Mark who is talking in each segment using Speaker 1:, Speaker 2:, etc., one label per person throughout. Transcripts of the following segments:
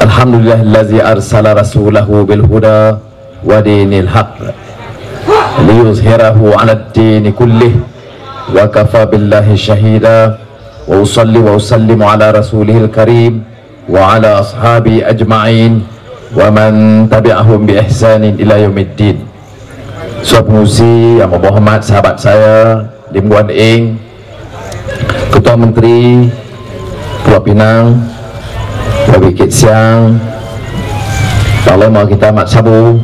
Speaker 1: Alhamdulillahillazi arsala rasulahu bil huda wa dinil haqq liyuzhirahu 'ala ad-din kullih wa kafa billahi shahida wa usalli wa usallimu ala rasulihil karim wa ala ashabi ajma'in wa man tabi'ahum bi ihsanin ila yaumiddin. Sobat pengurusi yang berhormat, sahabat saya Lim Guan Eng, Ketua Menteri Pulau Pinang, Wabi Kit Siang, Parlimen kita Mat Sabu,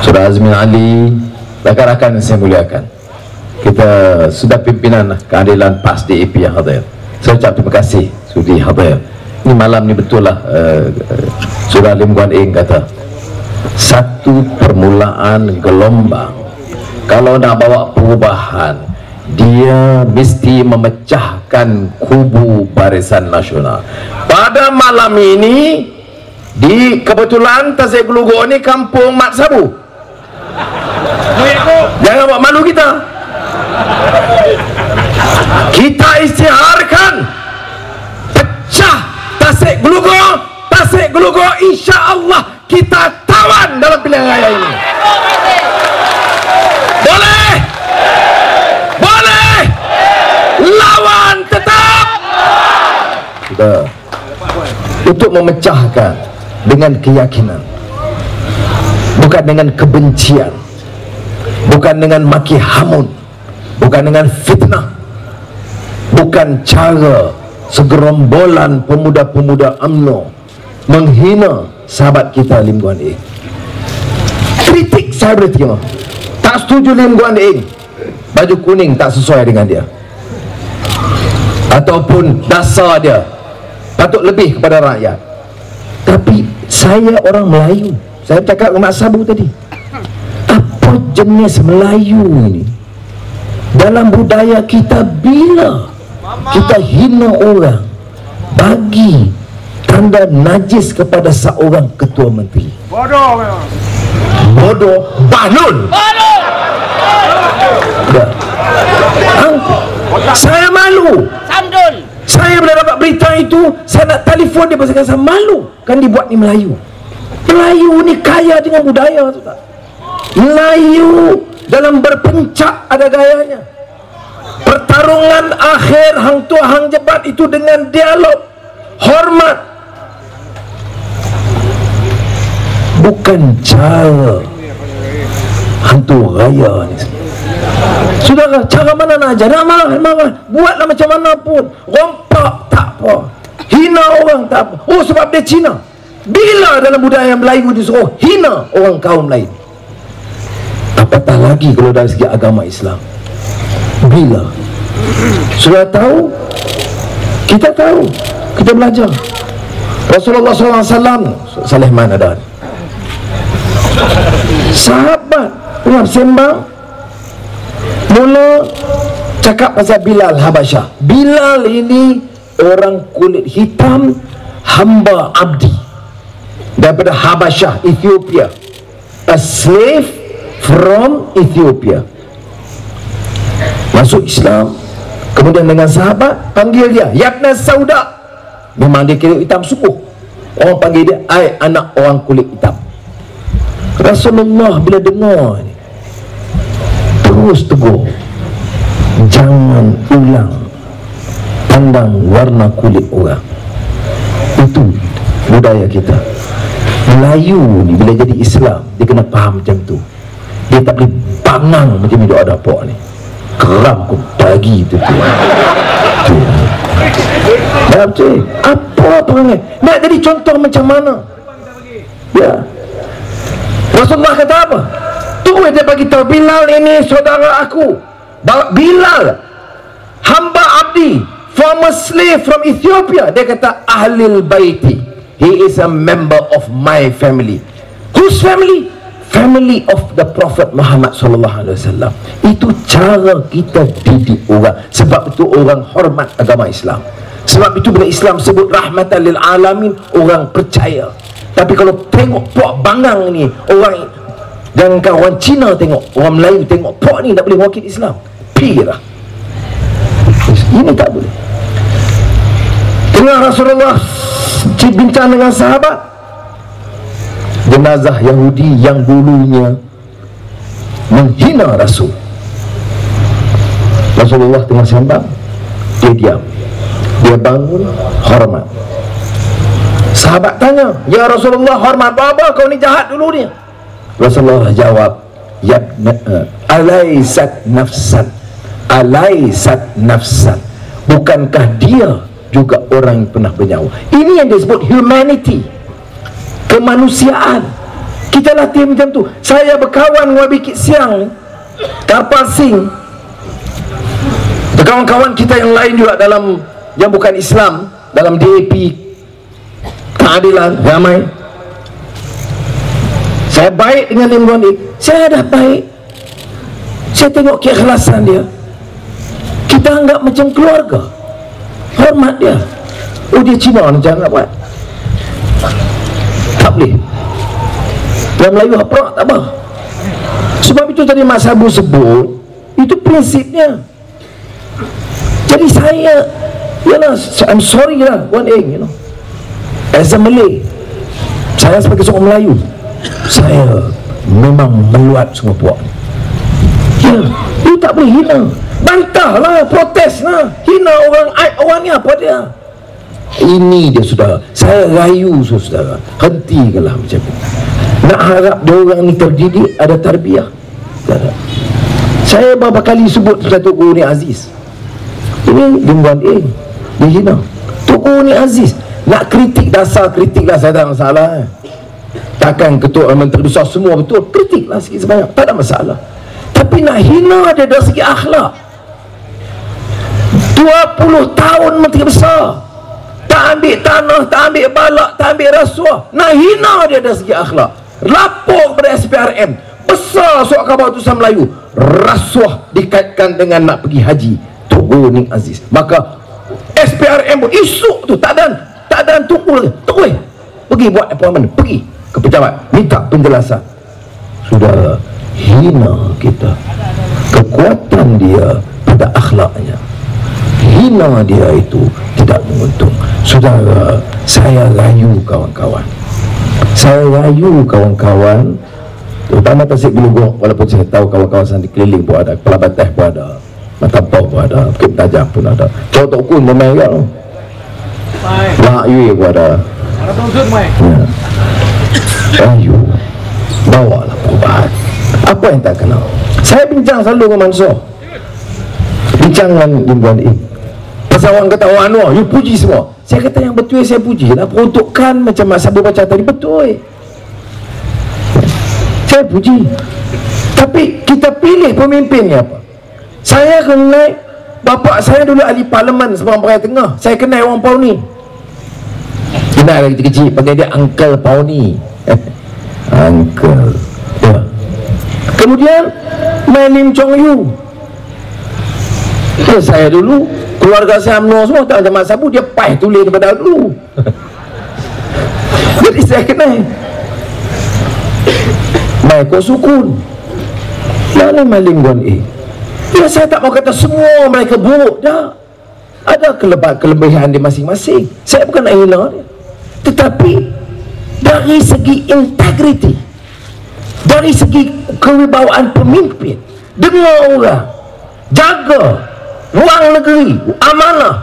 Speaker 1: Saudara Azmin Ali, rakan-rakan yang saya muliakan, kita sudah pimpinan keadilan PAS DAP yang hadir. Saya ucap terima kasih sudi hadir. Ini malam ni betul lah, Saudara Lim Guan Eng kata satu permulaan gelombang. Kalau nak bawa perubahan, dia mesti memecahkan kubu Barisan Nasional. Pada malam ini di kebetulan Tasik Gelugor ni kampung Mat Sabu. Jangan buat malu kita. Kita isytiharkan pecah Tasik Gelugor. Tasik Gelugor insya-Allah kita tawan dalam pilihan raya ini. Boleh? Boleh? Lawan tetap. Sudah. Untuk memecahkan dengan keyakinan, bukan dengan kebencian, bukan dengan maki hamun, bukan dengan fitnah, bukan cara segerombolan pemuda-pemuda UMNO menghina sahabat kita Lim Guan Eng. Kritik saya boleh terima. Tak setuju Lim Guan Eng baju kuning tak sesuai dengan dia, ataupun dasar dia patut lebih kepada rakyat. Tapi saya orang Melayu, saya cakap dengan Mak Sabu tadi, apa jenis Melayu ini? Dalam budaya kita, bila kita hina orang, bagi tanda najis kepada seorang ketua menteri, bodoh memang. Bodoh, bahlul. Saya malu. Sandul. Saya bila dapat berita itu, saya nak telefon dia pasal saya malu. Kan dibuat ni Melayu. Melayu ni kaya dengan budaya tu tak? Melayu dalam berpencak ada gayanya. Pertarungan akhir hang tua hang jebat itu dengan dialog, hormat, bukan cara hantu raya ni. Saudara, cara mana nak ajar? Nak marah, buatlah macam mana pun. Rompak tak apa, hina orang tak apa. Oh, sebab dia Cina. Bila dalam budaya Melayu disuruh hina orang kaum lain, apatah lagi kalau dari segi agama Islam. Bila sudah tahu, kita tahu, kita belajar. Rasulullah SAW, Saleh mana dah, sahabat tengah sembang, mula cakap pasal Bilal Habasyah. Bilal ini orang kulit hitam, hamba abdi daripada Habasyah, Ethiopia, a slave from Ethiopia. Masuk Islam, kemudian dengan sahabat panggil dia Yabna Sauda. Memang dia kulit hitam sungguh, orang panggil dia ai anak orang kulit hitam. Rasulullah bila dengar ni terus tegur, jangan ulang pandang warna kulit orang. Itu budaya kita. Melayu ni bila jadi Islam, dia kena faham macam tu. Dia tak boleh bangang macam ni ada apa ni. Keram ku bagi tu. Dah betul. Apa perangai? Nak jadi contoh macam mana? Ya. Rasulullah kata apa? Tu dia bagi tahu, Bilal ini saudara aku. Bilal, hamba abdi, former slave from Ethiopia. Dia kata ahlil baiti. He is a member of my family. Whose family? Family of the Prophet Muhammad SAW. Itu cara kita didik orang. Sebab itu orang hormat agama Islam. Sebab itu bila Islam sebut rahmatan lil alamin, orang percaya. Tapi kalau tengok puak bangang ni, orang, jangankan orang Cina tengok, orang Melayu tengok puak ni tak boleh wakil Islam, pi lah. Ini tak boleh. Tengah Rasulullah bincang dengan sahabat, jenazah Yahudi yang dulunya menghina Rasul. Rasulullah tengah sembang, dia diam, dia bangun, hormat. Sahabat tanya, ya Rasulullah, hormat apa? Kau ni jahat dulu ni. Rasulullah jawab, ya alaysat nafsan, alaysat nafsan, bukankah dia juga orang yang pernah bernyawa? Ini yang disebut humanity, kemanusiaan. Kita latih macam tu. Saya berkawan dengan Bikit Siang, Kapal Sing, kawan-kawan kita yang lain juga dalam yang bukan Islam, dalam DAP keadilan ramai. Saya baik dengan Lim Guan Eng, saya dah baik. Saya tengok keikhlasan dia, kita anggap macam keluarga, hormat dia. Oh, dia Cina, jangan nak buat, tak boleh. Yang Melayu apa tak apa. Sebab itu tadi Mas Abu sebut, itu prinsipnya. Jadi saya, yalah, I'm sorry lah Guan Eng, you know, as a Malay, saya sebagai seorang Melayu, saya memang meluat semua puak. Ya, you tak boleh hina, bantahlah, proteslah, hina orang ni apa dia? Ini dia saudara, saya rayu saudara, hentikanlah macam ni. Nak harap dia orang ni terdidik, ada tarbiyah. Saya beberapa kali sebut Datuk Guru Ni Aziz, ini Lim Guan Eng, dia hina Tok Guru Ni Aziz. Nak kritik dasar, kritiklah, saya tak ada masalah. Takkan ketua menteri besar semua betul, kritiklah sikit sebanyak, tak ada masalah. Tapi nak hina dia dari segi akhlak. 20 tahun menteri besar, tak ambil tanah, tak ambil balak, tak ambil rasuah, nak hina dia dari segi akhlak. Lapor kepada SPRM, besar surat khabar utusan Melayu, rasuah dikaitkan dengan nak pergi haji Tok Guru Ni Aziz. Maka SPRM pun isu tu tak ada tunggu lagi, terus pergi buat appointment, pergi ke pejabat, minta penjelasan. Saudara, hina kita, kekuatan dia pada akhlaknya, hina dia itu tidak menguntung. Saudara, saya rayu kawan-kawan, saya rayu kawan-kawan, terutama Tasik Gelugong, walaupun saya tahu kawan-kawan sana di keliling pun ada, Kepala Bateh pun ada, Matapau pun ada, Bukit Tajam pun ada, Cawang Tok Kun pun main kan, Mak Yui pun ada. Rayu, bawalah perubahan. Apa yang tak kenal? Saya bincang selalu dengan Mansur, bincang dengan Lim Guan Eng. Pasal orang kata, oh Anwar, you puji semua. Saya kata yang betul saya puji lah. Peruntukan macam Mas Abu baca tadi, betul. Saya puji. Tapi kita pilih pemimpinnya apa? Saya kenal bapak saya dulu ahli parlimen Sabang Perai Tengah. Saya kenal orang Pauni. Kenal lagi kecil, panggil dia Uncle Pauni. Uncle. Ya. Kemudian Lim Chong Yu. Saya dulu, keluarga saya UMNO semua tak macam Mas Abu, dia pai tulis daripada dulu. Jadi saya kenal Maiko Sukun, mana Lim Guan Eng. Ya, saya tak mau kata semua mereka buruk, dah ada kelebihan di masing-masing. Saya bukan nak hina dia, tetapi dari segi integriti, dari segi kewibawaan pemimpin, dengar orang, jaga wang negeri, amanah.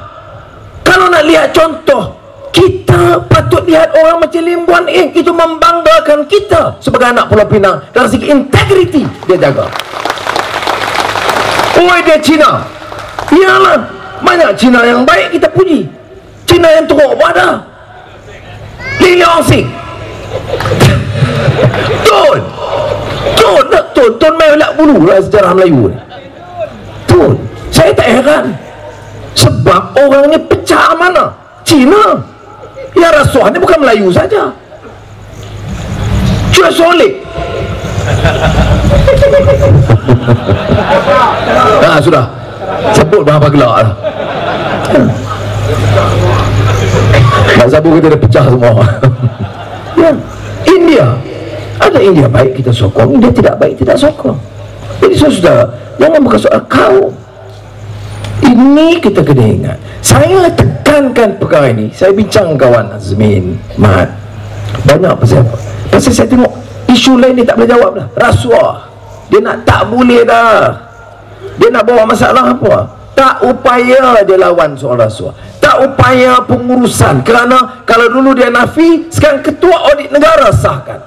Speaker 1: Kalau nak lihat contoh, kita patut lihat orang macam Lim Guan Eng, itu membanggakan kita sebagai anak Pulau Pinang. Dari segi integriti dia jaga. Oh, dia Cina, iyalah, banyak Cina yang baik kita puji, Cina yang teruk pun ada. Li Leong-sing, Tun main lak bulu lah sejarah Melayu ni. Tun, saya tak heran, sebab orang ni pecah mana Cina. Ya, rasuah ni bukan Melayu saja, Cuy Soleh. Sudah sebut berapa gelak lah. Mak Sabu kita dah pecah semua. Ya, India, ada India baik kita sokong, India tidak baik tidak sokong. Jadi saudara, jangan bukan soal kau. Ini
Speaker 2: Ini kita kena ingat. Saya tekankan perkara ini. Saya bincang kawan Azmin, Mat, banyak pasal apa? Pasal saya tengok isu lain dia tak boleh jawab dah. Rasuah dia nak tak boleh dah. Dia nak bawa masalah apa? Tak upaya dia lawan soal rasuah, tak upaya pengurusan. Kerana kalau dulu dia nafi, sekarang ketua audit negara sahkan.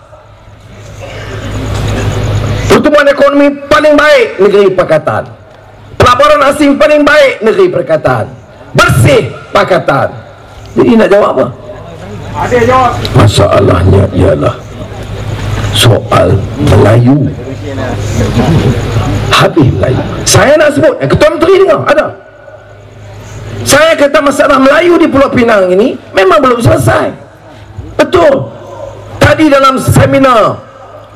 Speaker 2: Pertumbuhan ekonomi paling baik negeri Pakatan, pelaburan asing paling baik negeri Perkataan, bersih Pakatan. Jadi nak jawab apa?
Speaker 3: Ada jawab.
Speaker 2: Masalahnya ialah soal Melayu. Habis Melayu. Saya nak sebut, Ketua Menteri dengar, ada. Saya kata masalah Melayu di Pulau Pinang ini memang belum selesai. Betul. Tadi dalam seminar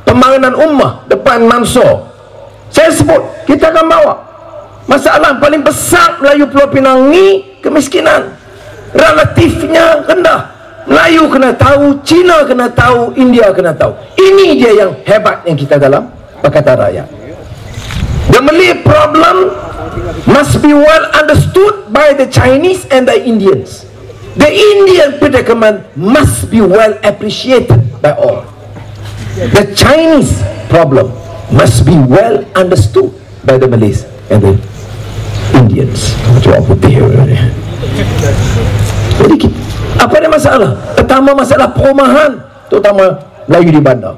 Speaker 2: pembangunan ummah depan Mansur, saya sebut kita akan bawa masalah paling besar Melayu Pulau Pinang ni kemiskinan. Relatifnya rendah. Melayu kena tahu, Cina kena tahu, India kena tahu. Ini dia yang hebat yang kita dalam Pakatan Rakyat. The Malay problem must be well understood by the Chinese and the Indians. The Indian predicament must be well appreciated by all. The Chinese problem must be well understood by the Malays and the Indians. Macam putih. Jadi apa dia masalah? Pertama masalah perumahan, terutama Melayu di bandar.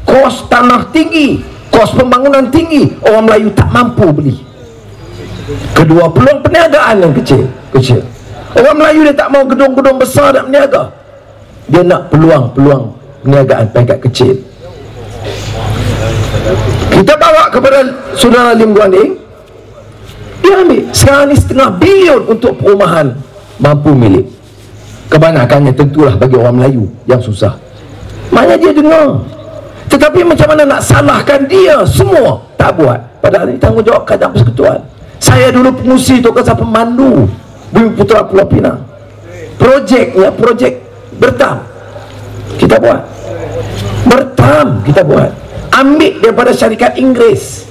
Speaker 2: Kos tanah tinggi, kos pembangunan tinggi, orang Melayu tak mampu beli. Kedua, peluang perniagaan yang kecil. Orang Melayu dia tak mau gedung-gedung besar nak berniaga. Dia nak peluang perniagaan peringkat kecil. Kita bawa kepada saudara Lim Guan Eng, dia ambil sekarang ni 1,5 bilion untuk perumahan mampu milik. Kebanyakannya tentulah bagi orang Melayu yang susah. Maknanya dia dengar. Tetapi macam mana nak salahkan dia? Semua tak buat. Padahal ini tanggungjawab Kerajaan Persekutuan. Saya dulu pengusi Tok Kasar Pemandu Bumiputera Pulau Pinang. Projeknya projek Bertam kita buat. Bertam kita buat. Ambil daripada syarikat Inggeris.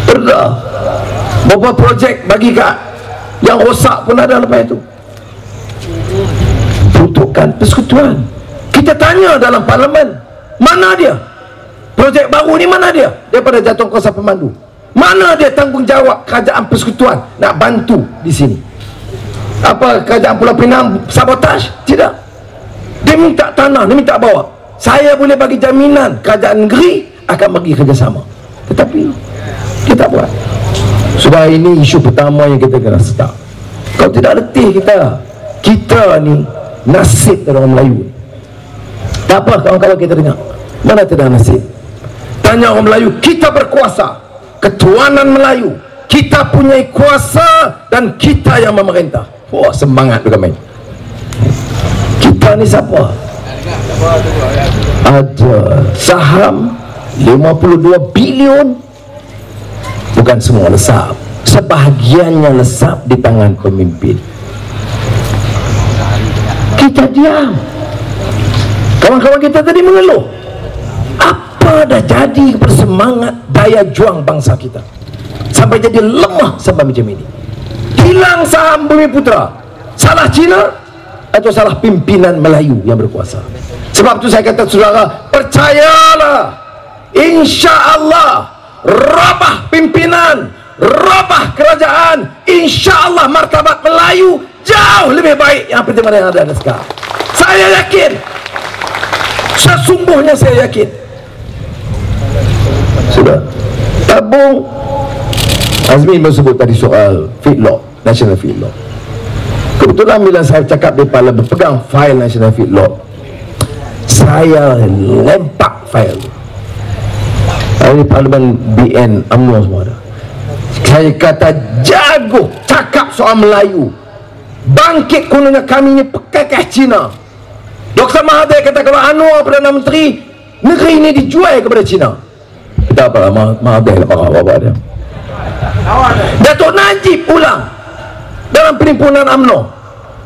Speaker 2: Perda. Beberapa projek bagi kat yang rosak pun ada lepas itu. Peruntukan persekutuan. Kita tanya dalam parlimen, mana dia? Projek baru ni mana dia? Daripada Jatuh Kuasa Pemandu. Mana dia tanggungjawab Kerajaan Persekutuan nak bantu di sini? Apa Kerajaan Pulau Pinang sabotaj? Tidak. Dia minta tanah, dia minta bawa. Saya boleh bagi jaminan kerajaan negeri akan bagi kerjasama. Tetapi kita buat. Sudah ini isu pertama yang kita kena start. Kalau tidak letih kita ni nasib dari orang Melayu. Tak apa kawan-kawan kita dengar. Mana tidak nasib? Tanya orang Melayu, kita berkuasa. Ketuanan Melayu. Kita punya kuasa dan kita yang memerintah. Wah, semangat juga main. Kita ni siapa? Ada saham 52 bilion. Bukan semua lesap. Sebahagiannya lesap di tangan pemimpin. Kita diam. Kawan-kawan kita tadi mengeluh. Apa dah jadi bersemangat daya juang bangsa kita sampai jadi lemah sampai macam ini? Hilang saham Bumiputera. Salah Cina atau salah pimpinan Melayu yang berkuasa? Sebab tu saya kata saudara, percayalah, insya-Allah rabah pimpinan, rabah kerajaan, insya-Allah martabat Melayu jauh lebih baik yang pertimbangan yang ada sekarang. Saya yakin, sesungguhnya saya yakin. Sudah tabung. Azmin sebut tadi soal feedlot, National Feedlot. Kebetulan bila saya cakap di parlimen pegang fail National Feedlot, saya lempak fail. Di parlimen BN UMNO semua ada. Saya kata jago cakap soal Melayu. Bangkit kononnya kami ni pekakah Cina. Dr. Mahathir kata kalau Anwar Perdana Menteri, negeri ini dijual kepada Cina. Kita apa Mahathir lah apa dia. Datuk Najib ulang dalam perhimpunan UMNO.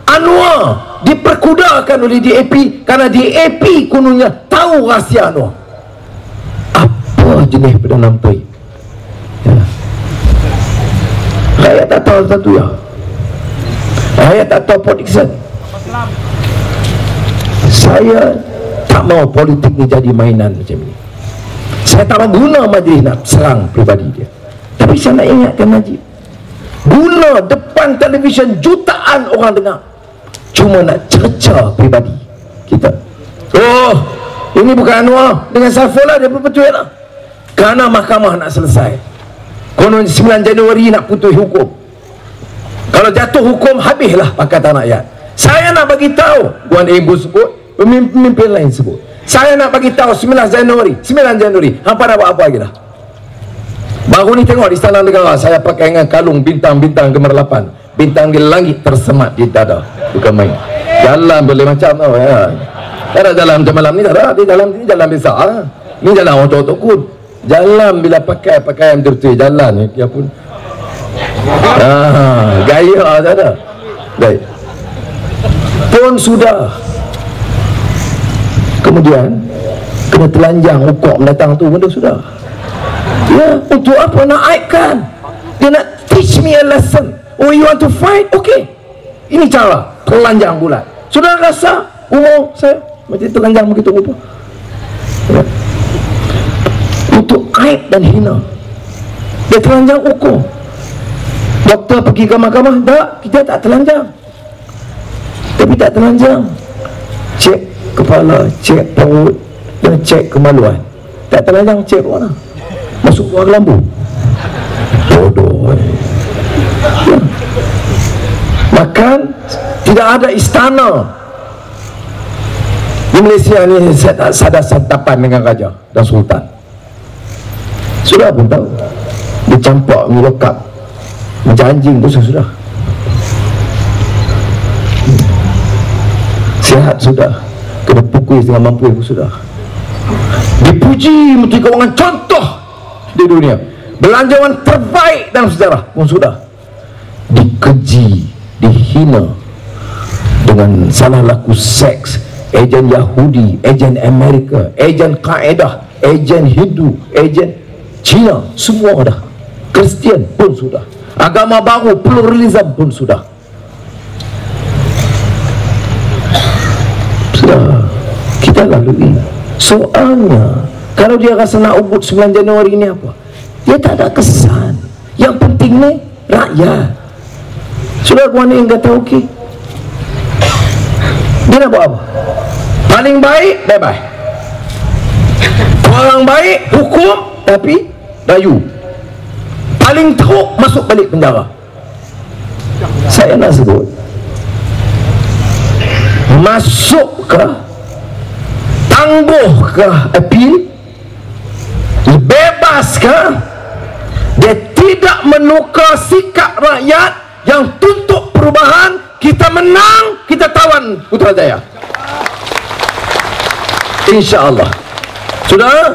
Speaker 2: Anwar diperkudakan oleh DAP karena DAP kononnya tahu rahsia Anwar. Apa jenis Perdana Menteri? Ya. Saya tak tahu satu ya. Saya tak tahu prediction. Saya tak mau politik ni jadi mainan macam ni. Saya tak mau guna majlis nak serang pribadi dia. Tapi saya nak ingatkan Najib, guna depan televisyen jutaan orang dengar, cuma nak cerca pribadi kita. Oh, ini bukan Anwar dengan Saiful lah, dia berbetul lah. Kerana mahkamah nak selesai, konon 9 Januari nak putus hukum. Kalau jatuh hukum, habislah Pakatan Rakyat. Saya nak bagi tahu, Puan Ibu sebut, pemimpin lain sebut, saya nak bagi tahu 9 Januari hampa dah buat apa lagi dah. Baru ni tengok di Istana Negara, saya pakai dengan kalung bintang-bintang gemerlapan, bintang di langit tersemat di dada. Bukan main. Jalan boleh macam tau ya. Tak ada jalan macam malam ni, tak ada. Di dalam ni jalan biasa. Ni jalan orang tok-tok. Jalan bila pakai pakaian betul-betul jalan ni, dia pun gaya tak ada. Baik. Pun sudah. Kemudian kena telanjang hukum datang tu benda sudah. Ya, untuk apa nak aibkan? Dia nak teach me a lesson. Oh, you want to fight? Okay. Ini cara telanjang bulat. Sudah rasa umur saya macam telanjang begitu rupa. Ya. Untuk aib dan hina, dia telanjang ukur. Doktor pergi ke mahkamah, tak, kita tak telanjang. Tapi tak telanjang, cek kepala, cek perut dan cek kemaluan. Tak telanjang, cek mana? Masuk buah lambu. Bodoh. Ya. Makan tidak ada istana di Malaysia ni. Saya tak sadar santapan dengan raja dan sultan. Sudah pun tahu dia campak melekap macam anjing pun sudah. Sihat sudah, kena pukul setengah mampu pun sudah. Dipuji Menteri Kewangan contoh di dunia, belanjawan terbaik dalam sejarah pun sudah. Dikeji, dihina dengan salah laku seks, ejen Yahudi, ejen Amerika, ejen Kaedah, ejen Hindu, ejen Cina, semua dah. Kristian pun sudah. Agama baru, pluralism pun sudah. Sudah kita lalui. Soalnya kalau dia rasa nak ubut 9 Januari ini apa? Dia tak ada kesan. Yang penting ni rakyat. Sudah Puan yang kata okey. Dia nak buat apa? Paling baik, bye-bye. Orang baik, hukum, tapi rayu. Paling teruk, masuk balik penjara. Saya nak sebut, masukkah, tangguhkah appeal, bebaskah, dia tidak menukar sikap rakyat yang tuntut perubahan. Kita menang, kita tawan Putrajaya, InsyaAllah. Sudah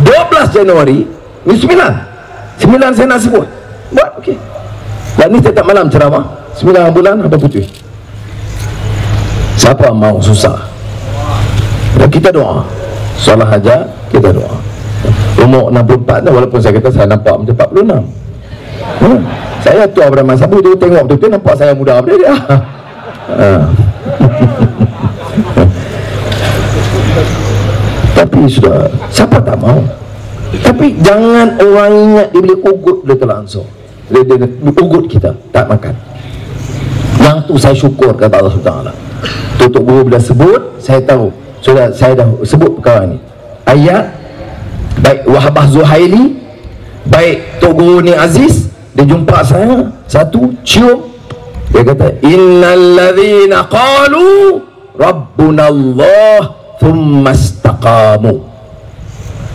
Speaker 2: 12 Januari ni 9 saya nak sebut. Buat okey. Dan ni setiap malam ceramah 9 bulan apa putih. Siapa mau susah? Dan kita doa. Solat hajat kita doa. Umur 64 dah, walaupun saya kata saya nampak macam 46. Saya tua pada masa sabu, dia tengok betul-betul nampak saya muda pada dia. Tapi sudah, siapa tak mau? Tapi jangan orang ingat dia boleh ugut dia terlangsung. Dia ugut kita, tak makan. Yang tu saya syukur kata Allah SWT. Tutup Guru bila sebut, saya tahu. Sudah saya dah sebut perkara ni. Ayat baik Wahabah Zuhaili, baik Tok Guru ni Aziz, dia jumpa saya, satu cium, dia kata innalladzina qalu rabbunallah thumma istaqamu.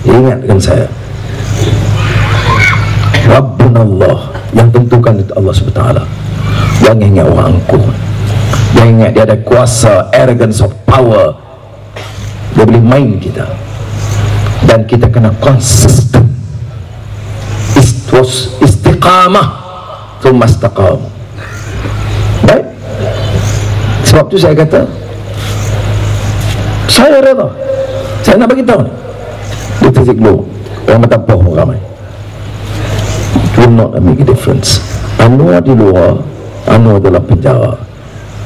Speaker 2: Ingatkan saya, rabbunallah, yang tentukan itu Allah SWT. Jangan ingat orang angkuh, jangan ingat dia ada kuasa, arrogance of power, dia boleh main kita. Dan kita kena konsisten, istiqamah, thumma istaqamu. Baik, sebab tu saya kata saya reda. Saya nak bagi tahu di Tasik Blue, orang bertampah ramai, it will not make a difference. Anwar di luar, Anwar dalam penjara.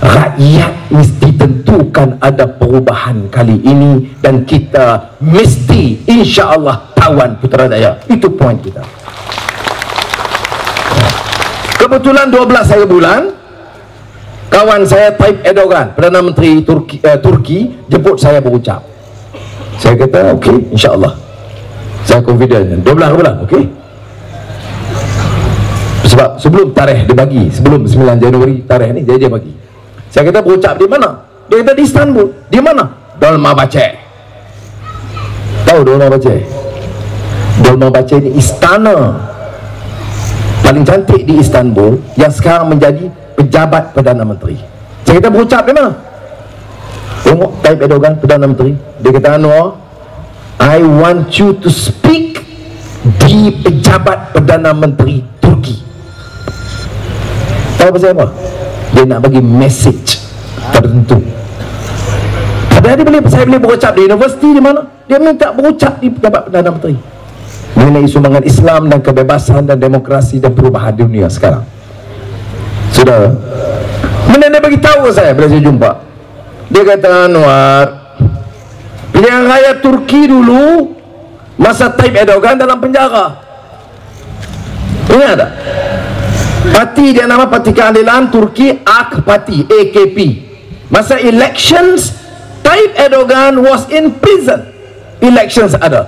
Speaker 2: Rakyat mesti tentukan ada perubahan kali ini, dan kita mesti insya-Allah tawan Putrajaya. Itu poin kita. Kebetulan 12 hari bulan, kawan saya Tayyip Erdogan, Perdana Menteri Turki jemput saya berucap. Saya kata okey, insya-Allah. Saya confident 12 hari bulan, okey. Sebab sebelum tarikh dia bagi, sebelum 9 Januari tarikh ni dia bagi. Saya kata berucap di mana? Dia kata di Istanbul. Di mana? Dolmabahce. Tahu Dolmabahce? Dolmabahce ni istana paling cantik di Istanbul yang sekarang menjadi pejabat Perdana Menteri. Saya kata berucap di mana? Tengok Tayyip Erdogan, Perdana Menteri. Dia kata, Anwar, I want you to speak di pejabat Perdana Menteri Turki. Tahu pasal apa? Dia nak bagi message tertentu. Padahal saya boleh berucap di universiti di mana? Dia minta berucap di pejabat Perdana Menteri mengenai sumbangan Islam dan kebebasan dan demokrasi dan perubahan dunia sekarang. Saudara, mana dia bagi tahu saya bila saya jumpa. Dia kata, Anwar, pilihan raya Turki dulu masa Tayyip Erdogan dalam penjara. Ingat tak? Parti dia nama Parti Keadilan Turki, AK Parti, AKP. Masa elections, Tayyip Erdogan was in prison. Elections ada.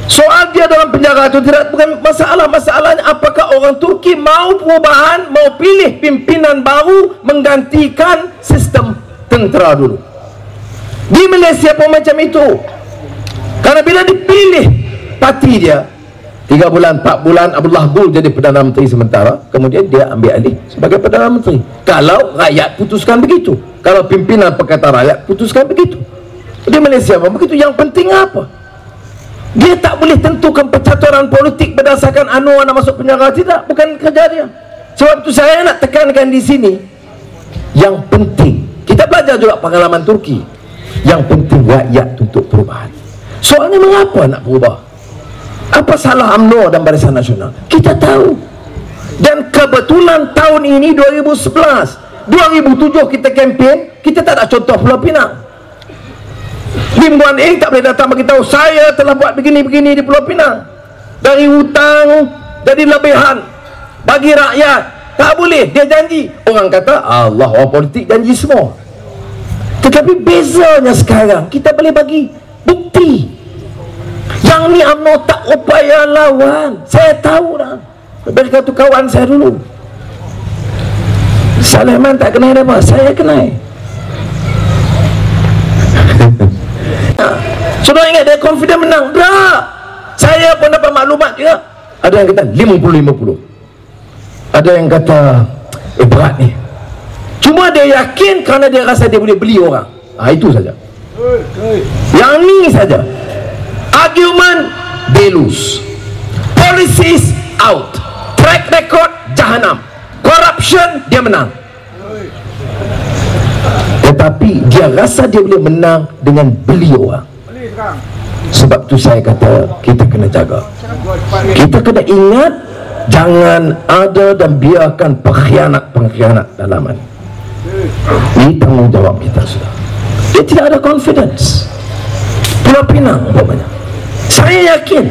Speaker 2: Soal dia dalam penjara itu bukan masalah. Masalahnya apakah orang Turki mau perubahan, mau pilih pimpinan baru menggantikan sistem tentera dulu. Di Malaysia pun macam itu. Karena bila dipilih parti dia 3 bulan, 4 bulan Abdullah Gul jadi Perdana Menteri sementara, kemudian dia ambil alih sebagai Perdana Menteri. Kalau rakyat putuskan begitu, kalau pimpinan Pakatan Rakyat putuskan begitu. Di Malaysia pun begitu. Yang penting apa? Dia tak boleh tentukan percaturan politik berdasarkan Anwar nak masuk penjara tidak, bukan kerja dia. Sebab itu saya nak tekankan di sini, yang penting kita belajar juga pengalaman Turki. Yang penting rakyat tuntut perubahan. Soalnya mengapa nak berubah? Apa salah UMNO dan Barisan Nasional? Kita tahu. Dan kebetulan tahun ini 2011, 2007 kita kempen, kita tak ada contoh Pulau Pinang. Lim Guan Eng tak boleh datang beritahu saya telah buat begini-begini di Pulau Pinang. Dari hutang, dari lebihan bagi rakyat, tak boleh. Dia janji. Orang kata Allah, orang politik janji semua. Tetapi bezanya sekarang kita boleh bagi bukti. Yang ni UMNO tak upaya lawan. Saya tahu dah. Berbeda tu kawan saya dulu, Salehman tak kenal apa, saya kenal. Sudah ingat dia confident menang? Tak. Saya pun dapat maklumat juga. Ada yang kata 50-50. Ada yang kata berat ni. Cuma dia yakin kerana dia rasa dia boleh beli orang. Itu saja. Yang ni saja. Argument they lose. Policies out. Track record jahanam. Corruption dia menang. Tetapi dia rasa dia boleh menang dengan beli orang. Sebab tu saya kata kita kena jaga. Kita kena ingat, jangan ada dan biarkan pengkhianat dalaman. Ini tanggungjawab kita sudah. Dia tidak ada confidence. Pulau Pinang umpamanya, saya yakin.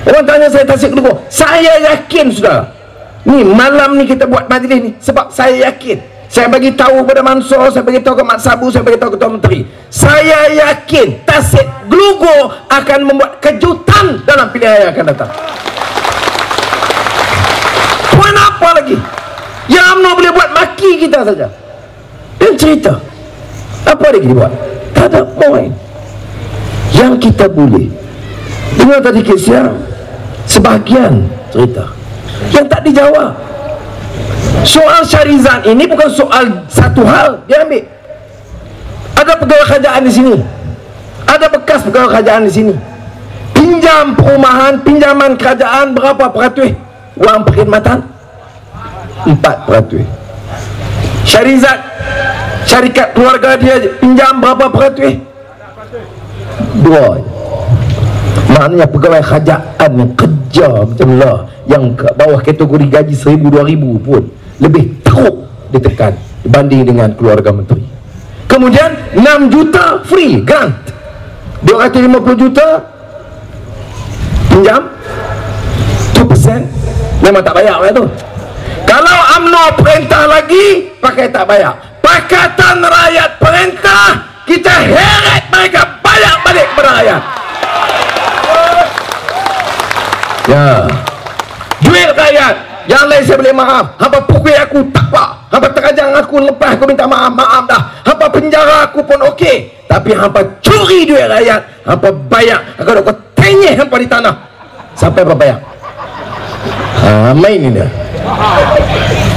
Speaker 2: Orang tanya saya Tasik Keluar, saya yakin sudah. Ni malam ni kita buat majlis ni sebab saya yakin. Saya bagi tahu kepada Mansur, saya bagi tahu ke Mat Sabu, saya bagi tahu ketua menteri. Saya yakin Tasik Glugo akan membuat kejutan dalam pilihan yang akan datang. Puan apa lagi? Yang UMNO boleh buat maki kita saja. Dan cerita. Apa lagi dibuat? Tak ada poin. Yang kita boleh. Dengar tadi kisah sebahagian cerita yang tak dijawab. Soal Syarizan ini bukan soal satu hal dia ambil. Ada pegawai kerajaan di sini, ada bekas pegawai kerajaan di sini. Pinjam perumahan, pinjaman kerajaan berapa peratus? Wang perkhidmatan 4%. Syarizat, syarikat keluarga dia pinjam berapa peratus? 2. Maknanya pegawai kerajaan yang kerja pekerja macam lah yang ke bawah kategori gaji 1,000-2,000 pun lebih teruk ditekan dibanding dengan keluarga menteri. Kemudian 6 juta free grant, 250 juta pinjam 2%, memang tak bayar lah tu. Kalau UMNO perintah lagi pakai tak bayar, Pakatan Rakyat perintah, kita heret mereka bayar balik kepada rakyat. Ya, duit rakyat. Yang lain saya boleh maaf. Hampa pukul aku tak apa, hampa terajang aku, lepas aku minta maaf, maaf dah. Hampa penjara aku pun okey. Tapi hampa curi duit rakyat, hampa bayar. Kalau kau tenyeh hampa di tanah, sampai hampa bayar. Main ni dia.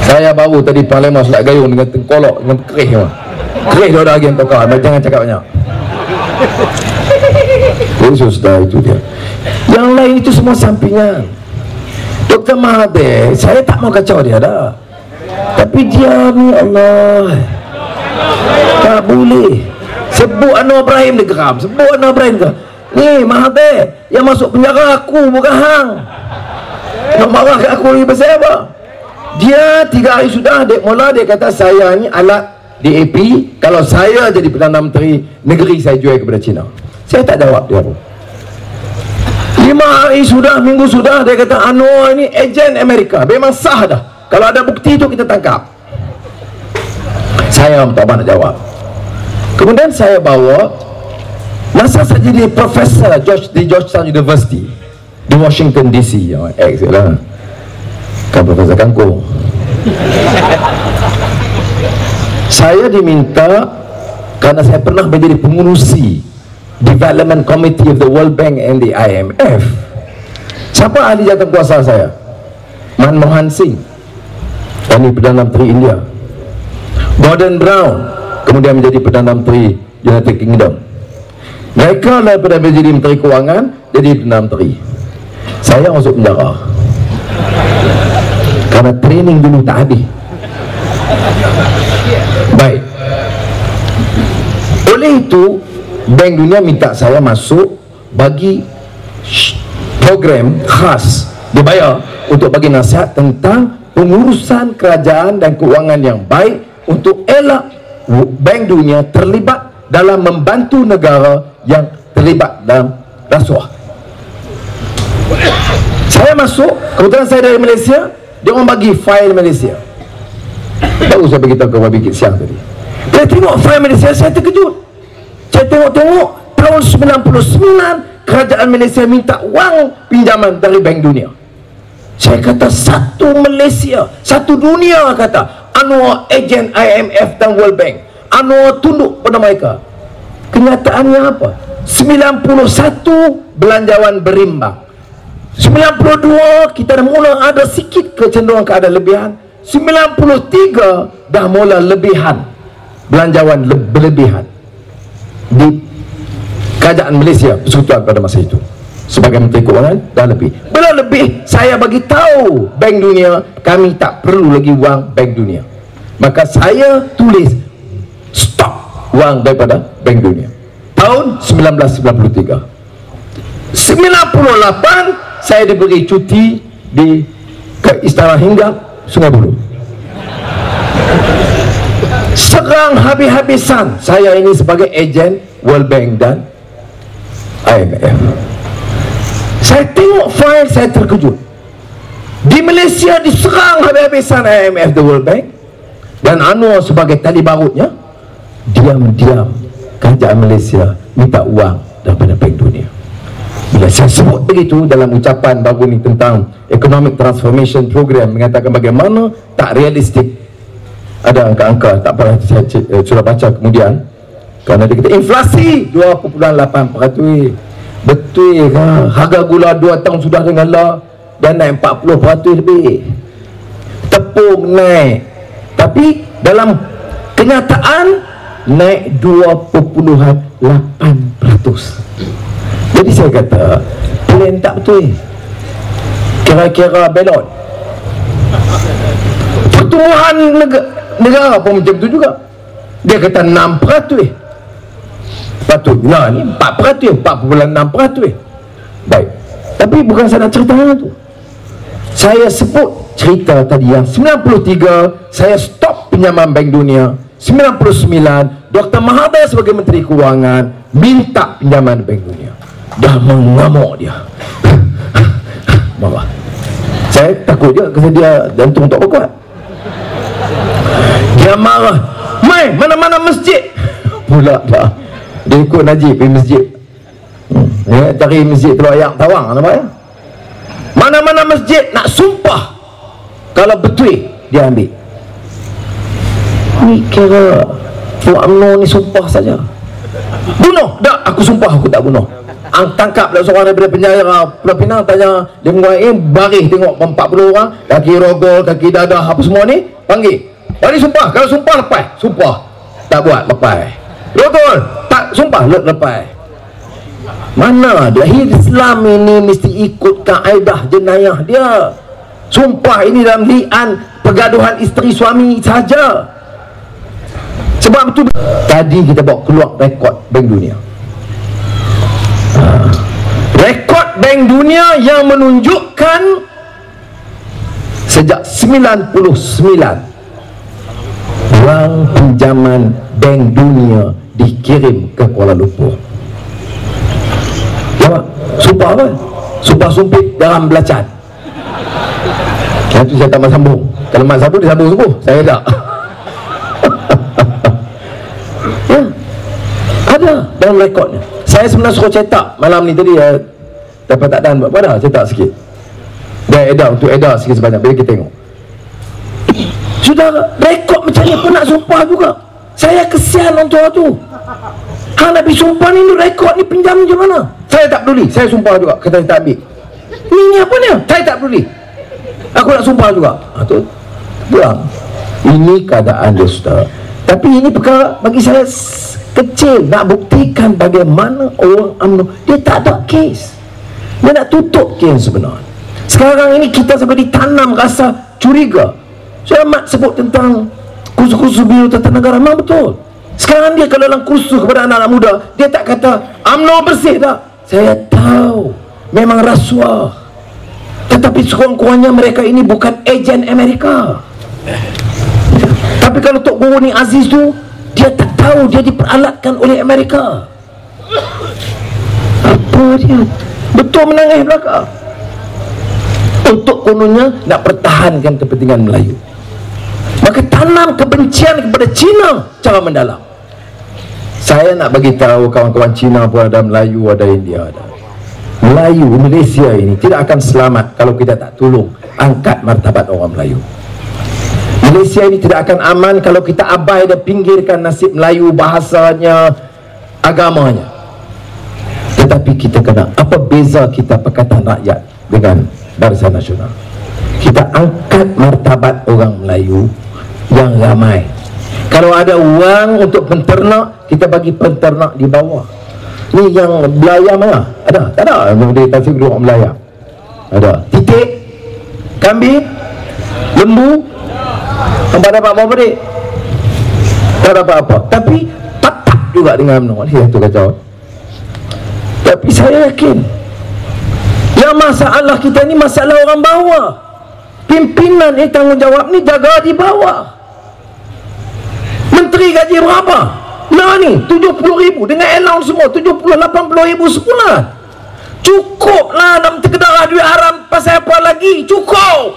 Speaker 2: Saya baru tadi Parlimen Selat Gayung dengan tengkolok, dengan kerih. Kerih dia ada lagi yang tokar. Jangan cakap banyak. Khusus dah, itu dia. Yang lain itu semua sampingan. Dr. Mahathir, saya tak mau kacau dia dah, tapi dia ni Allah, tak boleh sebut Anwar Ibrahim dia geram, sebut Anwar Ibrahim ke ni Mahathir yang masuk penjara aku, bukan hang. Nak marah kat aku lagi pasal apa? Dia 3 hari sudah dek mula dia kata saya ni alat DAP, kalau saya jadi Perdana Menteri negeri saya jual kepada China. Saya tak jawab dia pun. 5 hari sudah, minggu sudah dia kata Anwar ini ejen Amerika, memang sah dah, kalau ada bukti itu kita tangkap. Saya tak nak jawab. Kemudian saya bawa masa saya jadi profesor di Georgetown University di Washington DC, X lah, kan Profesor Kangkung. Saya diminta karena saya pernah menjadi pengurusi Development Committee of the World Bank and the IMF. Siapa ahli jawatankuasa saya? Manmohan Singh, ini Perdana Menteri India. Gordon Brown kemudian menjadi Perdana Menteri United Kingdom. Mereka daripada menjadi Menteri Kewangan jadi Perdana Menteri. Saya masuk penjara karena training dulu tak habis. Baik, oleh itu Bank Dunia minta saya masuk bagi program khas, dibayar untuk bagi nasihat tentang pengurusan kerajaan dan keuangan yang baik untuk elak Bank Dunia terlibat dalam membantu negara yang terlibat dalam rasuah. Saya masuk, kebetulan saya dari Malaysia, dia orang bagi file Malaysia. Baru saya beritahu ke Wabi Kit siang tadi. Saya tengok file Malaysia, saya terkejut. Saya tengok tahun 99 kerajaan Malaysia minta wang pinjaman dari Bank Dunia. Saya kata satu Malaysia, satu dunia kata Anwar ejen IMF dan World Bank, Anwar tunduk pada mereka. Kenyataannya apa? 91 belanjawan berimbang, 92 kita dah mula ada sikit kecenderungan keadaan lebihan, 93 dah mula lebihan, belanjawan berlebihan di kerajaan Malaysia persekutuan pada masa itu. Sebagai Menteri Keuangan dah lebih. Bila lebih, saya bagi tahu Bank Dunia kami tak perlu lagi wang Bank Dunia. Maka saya tulis stop wang daripada Bank Dunia. Tahun 1993. 98 saya diberi cuti ke Istana Hinggap Sungai Buloh. Serang habis-habisan saya ini sebagai ejen World Bank dan IMF. Saya tengok file, saya terkejut. Di Malaysia diserang habis-habisan IMF dan World Bank, dan Anwar sebagai tali barutnya, diam-diam kerajaan Malaysia minta wang daripada Bank Dunia. Bila saya sebut begitu dalam ucapan baru ni tentang Economic Transformation Program, mengatakan bagaimana tak realistik, ada angka-angka, tak apa saya sudah baca kemudian, kerana dia kata inflasi 2.8%. Betul kan? Harga gula 2 tahun sudah dengan lah dan naik 40% lebih. Tepung naik, tapi dalam kenyataan naik 2.8%. Jadi saya kata plan tak betul, kira-kira belot. Pertumbuhan negara pun macam tu juga. Dia kata 6%. Patutlah ni 4%, 4.6%. Baik. Tapi bukan saya nak cerita tu. Saya sebut cerita tadi yang 93 saya stop pinjaman Bank Dunia. 99 Dr. Mahathir sebagai Menteri Kewangan minta pinjaman Bank Dunia. Dah mengamuk dia. Marah. Saya takut dia kerana dia jantung tak berkuat. Dia marah. Mai, mana-mana masjid. Pula dah. Dia ikut Najib pergi masjid. Dia cari masjid Teluk Ayak Tawang, nampak ya? Mana-mana masjid nak sumpah, kalau betul dia ambil. Ni kira Fuad UMNO ni sumpah saja. Bunuh? Tak, aku sumpah aku tak bunuh. Tangkap lah seorang daripada penjara Pulau Pinang, tanya dia menguai baris tengok 40 orang, kaki rogol, kaki dadah, apa semua ni, panggil. Mari sumpah, kalau sumpah lepas. Sumpah tak buat, lepas. Rogol tak sumpah, lepas. Mana dia? Islam ini mesti ikut kaedah jenayah dia. Sumpah ini dalam li'an pergaduhan isteri suami saja. Sebab itu tadi kita bawa keluar rekod Bank Dunia. Rekod Bank Dunia yang menunjukkan sejak 99 wang pinjaman Bank Dunia dikirim ke Kuala Lumpur. Jawab, sumpah apa? Sumpah sumpit dalam belacan. Yang tu saya tak mahu sambung. Kalau mak sambung, dia sambung sungguh. Saya tak. Ya, ada dalam rekodnya. Saya sebenarnya suruh cetak malam ni tadi, dapat tak dan buat pada cetak sikit. Dan edar, untuk edar sikit sebanyak. Bila kita tengok, sudah rekod macam ni pun nak sumpah juga. Saya kesian orang tua tu. Hang nak pergi sumpah ni, rekod ni pinjam macam mana? Saya tak peduli, saya sumpah juga. Kata saya tak ambil. Ni apa ni? Saya tak peduli. Aku nak sumpah juga. Tu bilang, ini keadaan dia, saudara. Tapi ini perkara bagi saya kecil. Nak buktikan bagaimana orang UMNO, dia tak ada kes. Dia nak tutup kes sebenarnya. Sekarang ini kita sampai ditanam rasa curiga. Saya amat sebut tentang kursus-kursus Biro Tata Negara. Memang betul. Sekarang dia kalau dalam kursus kepada anak-anak muda, dia tak kata UMNO bersih tak. Saya tahu memang rasuah, tetapi sekurang-kurangnya mereka ini bukan ejen Amerika. Tapi kalau Tok Guru ni Aziz tu, dia tak tahu dia diperalatkan oleh Amerika. Apa dia? Betul menangis belakang untuk kononnya nak pertahankan kepentingan Melayu. Maka tanam kebencian kepada Cina cara mendalam. Saya nak bagi tahu kawan-kawan Cina pun ada, Melayu ada, India ada. Melayu Malaysia ini tidak akan selamat kalau kita tak tolong angkat martabat orang Melayu. Malaysia ini tidak akan aman kalau kita abai dan pinggirkan nasib Melayu, bahasanya, agamanya. Tetapi kita kena, apa beza kita Pakatan Rakyat dengan Barisan Nasional? Kita angkat martabat orang Melayu yang ramai. Kalau ada wang untuk penternak, kita bagi penternak di bawah. Ni yang belayar mana? Ada? Tak ada. Dia tasik dulu orang belayar. Ada. Titik, kambing, lembu. Nampak dapat apa dik? Tak dapat apa. Tapi patah juga dengan UMNO. Ini tu kacau. Tapi saya yakin yang masalah kita ni masalah orang bawah. Pimpinan ni tanggungjawab ni jaga di bawah. Menteri gaji berapa? Nah ni 70,000 dengan allowance semua 70-80,000 sebulan. Cukup lah nak terkedarah duit haram. Pasal apa lagi? Cukup.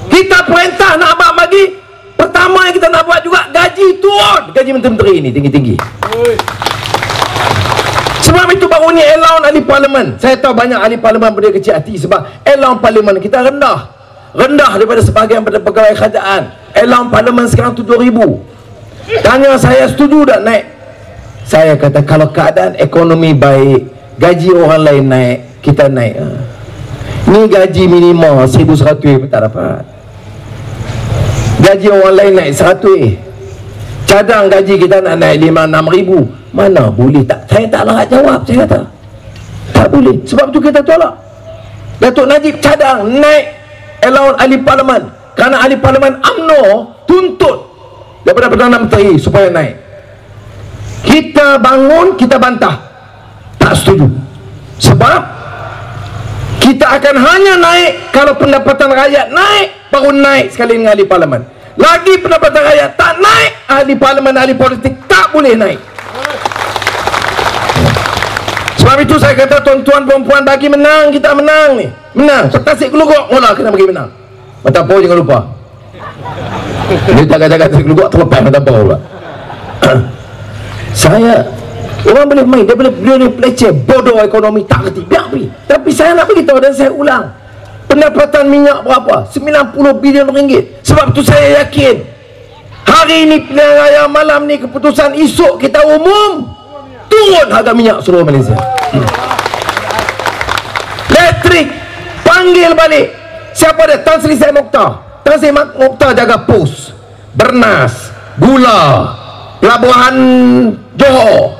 Speaker 2: Kita perintah nak abang bagi. Pertama yang kita nak buat juga, gaji turun. Gaji menteri-menteri ini tinggi-tinggi. Sebab itu baru ni allowance ahli parlimen. Saya tahu banyak ahli parlimen berdiri kecil hati sebab allowance parlimen kita rendah daripada sebahagian pegawai kerajaan. Allowance parlimen sekarang 7,000. Tanya saya, setuju tak naik? Saya kata kalau keadaan ekonomi baik, gaji orang lain naik, kita naik. Ni gaji minimum 1,100 pun tak dapat. Gaji orang lain naik 100. Cadang gaji kita nak naik 5-6,000. Mana boleh? Tak, saya tak larat jawab. Saya kata tak boleh. Sebab tu kita tolak. Datuk Najib cadang naik allowance ahli parlimen kerana ahli parlimen UMNO tuntut daripada Perdana Menteri supaya naik. Kita bangun, kita bantah, tak setuju. Sebab Kita akan hanya naik kalau pendapatan rakyat naik, baru naik sekali dengan ahli parlimen. Lagi pendapatan rakyat tak naik, ahli parlimen, ahli politik tak boleh naik. Sebab itu saya kata tuan-tuan perempuan, bagi menang, kita menang ni. Menang, Tasik Kelugok mula kena bagi menang. Matapo jangan lupa. Dia jaga-jaga Tasik Kelugok terlepas matapo pula. Saya, orang boleh main, dia boleh peleceh, bodoh ekonomi, tak kerti, biar pergi. Tapi saya nak beritahu dan saya ulang, pendapatan minyak berapa? 90 bilion ringgit. Sebab tu saya yakin hari ini pilihan raya, malam ni keputusan, esok kita umum turun harga minyak seluruh Malaysia. Elektrik panggil balik. Siapa dia? Tan Sri Syed Mokhtar. Tan Sri Mokhtar jaga pos, Bernas, Gula, Pelabuhan Johor,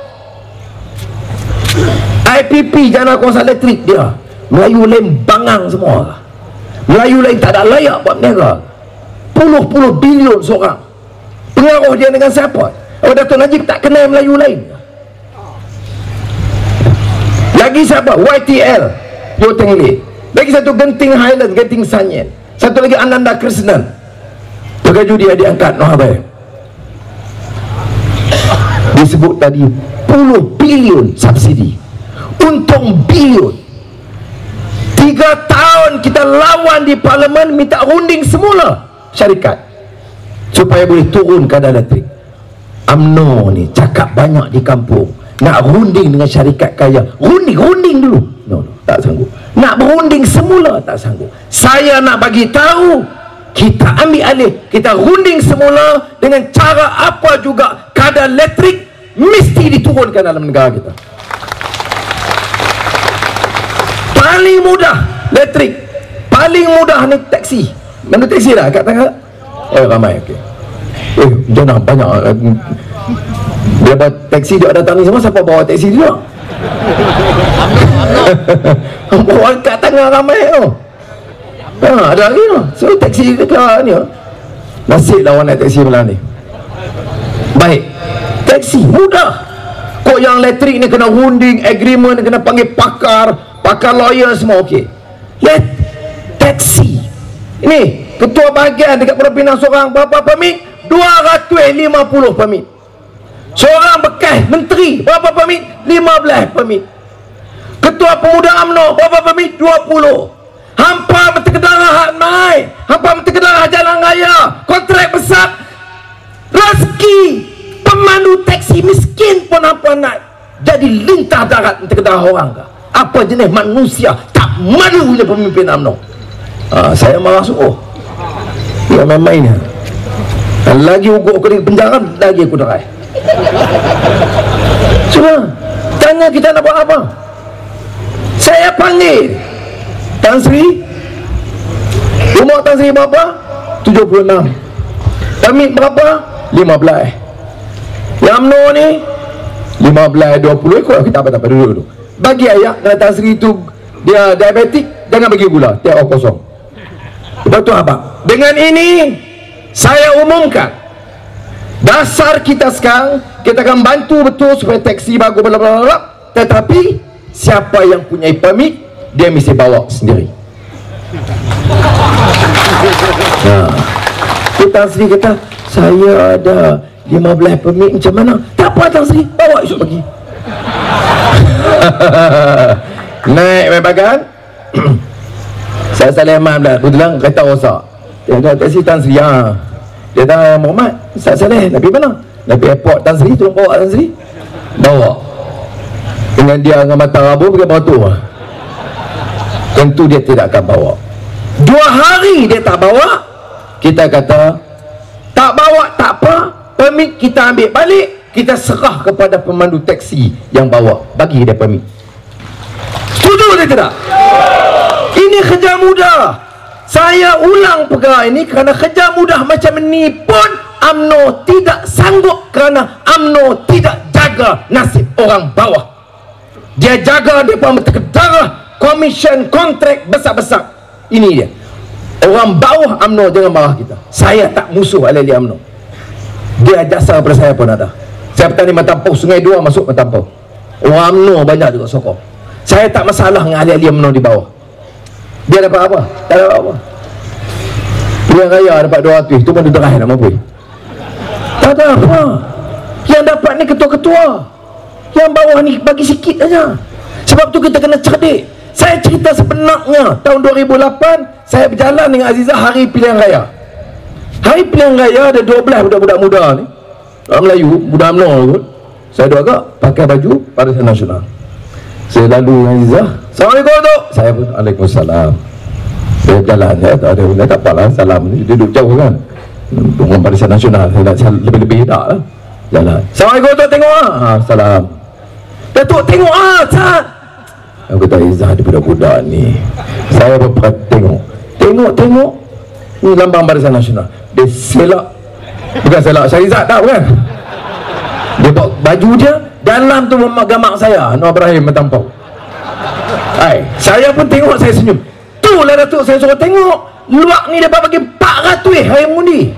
Speaker 2: IPP, Jana Kuasa Elektrik. Dia Melayu lain bangang semua. Melayu lain tak ada layak buat berniaga. Puluh-puluh bilion seorang. Pengaruh dia dengan siapa? Oh, Dato' Najib tak kenal Melayu lain. Lagi siapa? YTL, Yo Teng Lee. Lagi satu Genting Highland, Genting Sanyen. Satu lagi Ananda Krishnan. Pegaju dia diangkat Nohabai. Disebut tadi puluh bilion subsidi, untung bilion. 3 tahun kita lawan di parlimen, minta runding semula syarikat supaya boleh turun kadar elektrik. UMNO ni cakap banyak di kampung, nak runding dengan syarikat kaya. Runding dulu. No, tak sanggup. Nak berunding semula tak sanggup. Saya nak bagi tahu, kita ambil alih, kita runding semula dengan cara apa juga, kadar elektrik mesti diturunkan dalam negara kita. Paling mudah elektrik, paling mudah ni taksi. Mana taksi dah kat tengah? Oh, ramai. Okey. Jangan banyak. Dia bawa taksi, dia datang ni semua, siapa bawa taksi dia? Bawa kat tengah ramai tu. Ada lagi tu. So taksi dekat ni. Nasib lah orang naik taksi malam ni. Baik, taksi mudah. Kok yang elektrik ni kena runding, agreement, kena panggil pakar lawyer semua. Okey. Taksi ini ketua bahagian dekat Pulau Pinang seorang berapa permit? 250 permit. Seorang bekas menteri berapa permit? 15 permit. Ketua pemuda UMNO berapa permit? 20. Hampa Menteri Kedarah hak naik, hampa Menteri Kedarah jalan raya, kontrak besar. Rezeki pemandu taksi miskin pun hampa nak jadi lintah darat Menteri Kedarah orang ke? Apa jenis manusia tak malunya pemimpin UMNO? Saya marah sungguh. Dia main-main ni. Lagi ukur aku di penjara, lagi aku derai. Cuma tanya kita nak buat apa? Saya panggil Tan Sri. Umur Tan Sri berapa? 76. Permit berapa? 15. Yang UMNO ni 15, 20 ikut kita apa-apa dulu. Bagi ayah dan Tan Sri itu dia diabetik, jangan bagi gula, tiap orang kosong. Lepas tu apa? Dengan ini saya umumkan, dasar kita sekarang, kita akan bantu betul supaya taksi bagus bla bla bla. Tetapi siapa yang punya permit, dia mesti bawa sendiri. Tan Sri kata, saya ada 15 permit, macam mana? Tak apa Tan Sri, bawa esok pagi. Naik bagan. Saya Salehman dah kebetulan kereta rosak. Dia kata taksi Tan Sri. Dia kata Muhammad, Ustaz Saleh nak pergi mana? Nak pergi airport Tan Sri, tolong bawa Tan Sri. Bawa. Dengan dia dengan mata rabu pergi batu. Tentu dia tidak akan bawa. 2 hari dia tak bawa, kita kata tak bawa tak apa, permit kita ambil balik, kita serah kepada pemandu taksi yang bawa, bagi dia permit. Setuju dia tidak? Ini kerja mudah. Saya ulang perkara ini kerana kerja mudah macam ini pun UMNO tidak sanggup, kerana UMNO tidak jaga nasib orang bawah. Dia jaga dia pun berkedarah, komisen, kontrak besar-besar. Ini dia. Orang bawah UMNO jangan marah kita. Saya tak musuh ahli UMNO. Dia jasa pada saya pun ada. Saya petani Matampau, Sungai Dua masuk Matampau. Orang UMNO banyak juga sokong. Saya tak masalah dengan ahli-ahli UMNO di bawah. Dia dapat apa? Tak dapat apa. Pilihan raya dapat 200, itu pun dia terakhir nak mampu. Tak ada apa. Yang dapat ni ketua-ketua, yang bawah ni bagi sikit aja. Sebab tu kita kena cerdik. Saya cerita sebenarnya tahun 2008 saya berjalan dengan Azizah hari pilihan raya. Hari pilihan raya ada 12 budak-budak muda ni, orang Melayu, budak UMNO kot. Saya dua agak pakai baju Barisan Nasional. Saya lalu dengan Azizah, Assalamualaikum tu. Saya pun Waalaikumsalam. Saya berjalan, ya, tak ada benda, tak apalah, salam ni, dia duduk jauh kan dengan Barisan Nasional, saya nak lebih-lebih tak lah. Jalan, Assalamualaikum tu, tengok lah. Salam. Datuk tengok lah, Cat. Aku kata, Izzah dia budak-budak ni. Saya berperhati tengok ni lambang Barisan Nasional. Dia selak, bukan selak Syahrizad tak, bukan. Dia bawa baju dia, dalam tu gambar saya Anwar Ibrahim bertampau. Saya pun tengok, saya senyum. Tu lah Datuk, saya suruh tengok. Luak ni dia bagi 400 hari mengundi.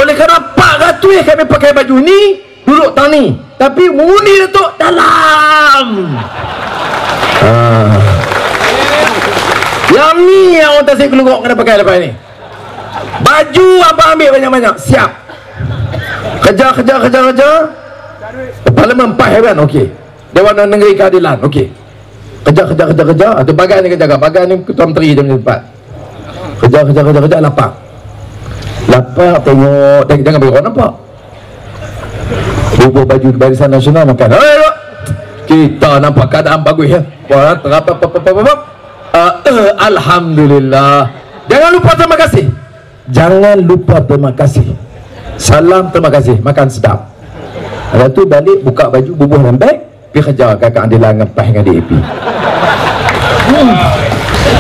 Speaker 2: Oleh kerana 400 kami pakai baju ni, duduk tani, tapi mengundi Datuk dalam. Yang ni yang orang tasik kelugok kena pakai lepas ni. Baju abang ambil banyak-banyak, siap. Kerja. Parlimen 4 hairan, okey. Dewan Negeri Keadilan, okey. Kerja. Atau bagai ni kerja. Bagai ni Ketua Menteri jam 4. Kerja, lapar, tengok, jangan bagi orang nampak. Bubuh baju Barisan Nasional makan. Kita nampak keadaan bagus ya. Alhamdulillah. Jangan lupa terima kasih. Salam terima kasih, makan sedap. Lepas tu balik buka baju, bubuh dalam beg, pergi kerja kakak Andila dengan PAS dengan DAP.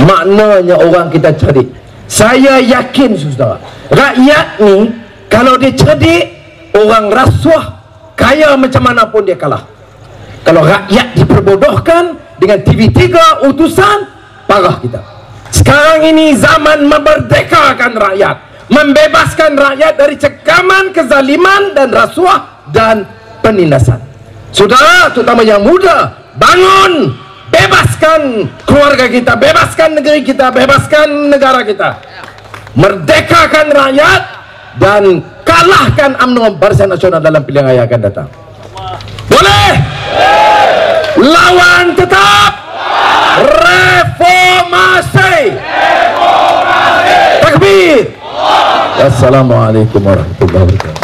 Speaker 2: Maknanya orang kita cerdik. Saya yakin saudara, rakyat ni kalau dia cerdik, orang rasuah kaya macam mana pun dia kalah. Kalau rakyat diperbodohkan dengan TV3 utusan, parah kita. Sekarang ini zaman memerdekakan rakyat, membebaskan rakyat dari cekaman kezaliman dan rasuah dan penindasan. Saudara, terutama yang muda, bangun, bebaskan keluarga kita, bebaskan negeri kita, bebaskan negara kita, merdekakan rakyat dan kalahkan UMNO Barisan Nasional dalam pilihan raya akan datang. Boleh? Lawan tetap reformasi. Takbir. Assalamualaikum warahmatullahi wabarakatuh.